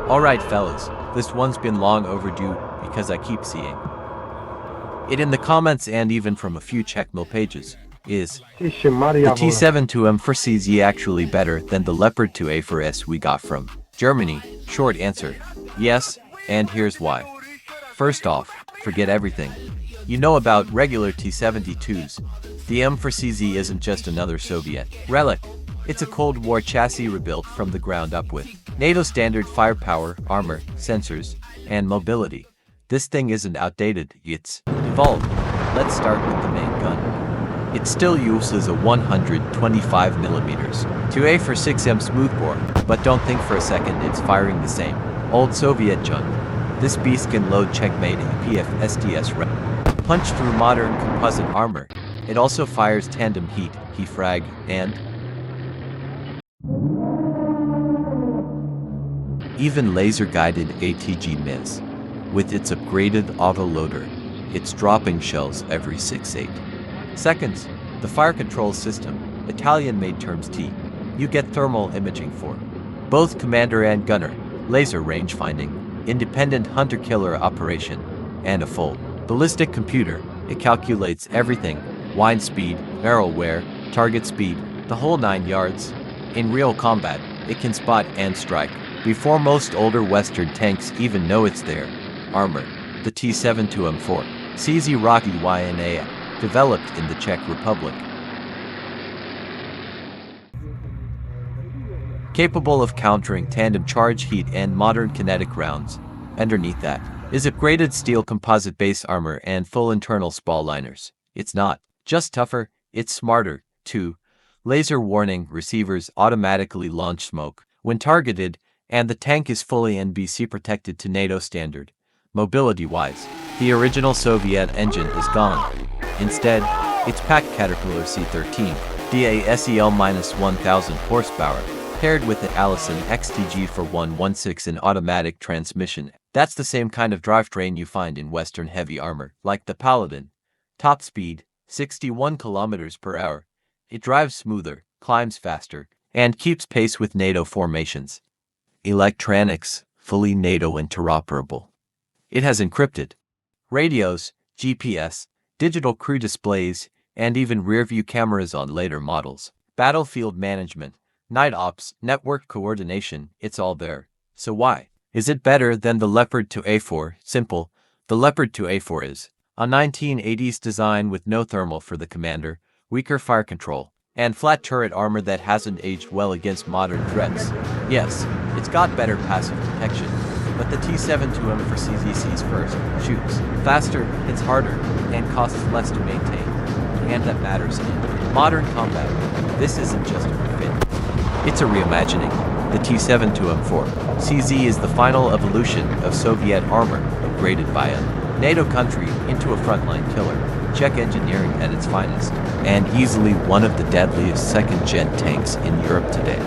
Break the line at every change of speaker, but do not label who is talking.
Alright fellas, this one's been long overdue because I keep seeing it in the comments and even from a few Czech mill pages. Is the T-72M4CZ actually better than the Leopard 2A4S we got from Germany? Short answer, yes, and here's why. First off, forget everything you know about regular T-72s. The M4CZ isn't just another Soviet relic. It's a Cold War chassis rebuilt from the ground up with NATO standard firepower, armor, sensors, and mobility. This thing isn't outdated, it's evolved. Let's start with the main gun. It still uses a 125mm 2A4-6M smoothbore, but don't think for a second it's firing the same old Soviet junk. This beast can load checkmate APF SDS punch through modern composite armor. It also fires tandem heat frag, and even laser-guided ATG miss. With its upgraded autoloader, it's dropping shells every 6-8 seconds. The fire control system, Italian-made terms T, you get thermal imaging for both commander and gunner, laser range finding, independent hunter-killer operation, and a full ballistic computer. It calculates everything: wind speed, barrel wear, target speed, the whole 9 yards. In real combat, it can spot and strike before most older Western tanks even know it's there. Armor: the T-72M4CZ Rocky YNA, developed in the Czech Republic. Capable of countering tandem charge heat and modern kinetic rounds. Underneath that is upgraded steel composite base armor and full internal spall liners. It's not just tougher, it's smarter, too. Laser warning receivers automatically launch smoke when targeted, and the tank is fully NBC protected to NATO standard. Mobility-wise, the original Soviet engine is gone. Instead, it's packed Caterpillar C13 DASEL-1000 horsepower, paired with the Allison XTG 4116 in automatic transmission. That's the same kind of drivetrain you find in Western heavy armor, like the Paladin. Top speed, 61 km/h. It drives smoother, climbs faster, and keeps pace with NATO formations. Electronics, fully NATO interoperable. It has encrypted radios, GPS, digital crew displays, and even rear-view cameras on later models. Battlefield management, night ops, network coordination, it's all there. So why is it better than the Leopard 2A4? Simple, the Leopard 2A4 is a 1980s design with no thermal for the commander, weaker fire control, and flat turret armor that hasn't aged well against modern threats. Yes, it's got better passive protection, but the T-72M4CZ sees first, shoots faster, hits harder, and costs less to maintain. And that matters in modern combat. This isn't just a refit, it's a reimagining. The T-72M4CZ is the final evolution of Soviet armor, upgraded by a NATO country into a frontline killer. Czech engineering at its finest, and easily one of the deadliest second-gen tanks in Europe today.